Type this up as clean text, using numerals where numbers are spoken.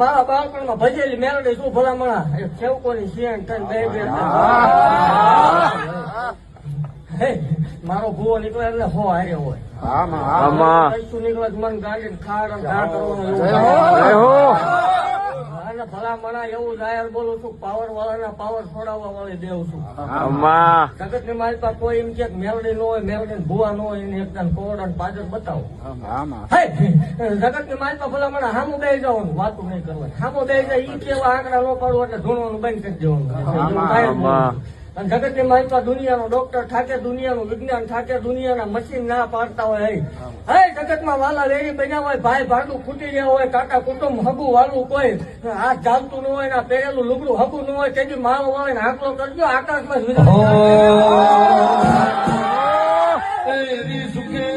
મારા બાળપણમાં ભજેલી મેલડી શું ભલામણા સેવકોની સિયન થઈને બે બે મારો ભૂવો નીકળે એટલે હો હારે હોય પૈસું નીકળે મન ગાડી ખાડ ઘા કરવાનું અને ભલામણા એવું જાહેર બોલું છું પાવર વાળાના પાવર છોડાવવા વાળી દેવ છું જગત ની મારી પાસે કોઈ એમ કે મેલડી નો હોય મેલડી ભૂવા નો હોય એને એકદમ કોડ અને પાછળ બતાવો જગત ની મારી પાસે ભલામણા હામું બે જવાનું વાતું નહીં કરવાની હામું બે જાય ઈ કેવા આંકડા નો પાડવું એટલે ધૂણવાનું બંધ કરી દેવાનું અને જગત ની મારી પાસે દુનિયાનો ડોક્ટર ઠાકે દુનિયાનું વિજ્ઞાન ઠાકે દુનિયાના મશીન ના પાડતા હોય હે જગત માં વાલા વેરી બન્યા હોય ભાઈ ભાડું ફૂટી ગયા હોય કાકા કુટુંબ હગું વાલું કોઈ હાથ ચાલતું ન હોય ના પહેરેલું લુગડું હગું ન હોય તેથી માળો વાળે આંકલો કરજો આકાશમાં સુખે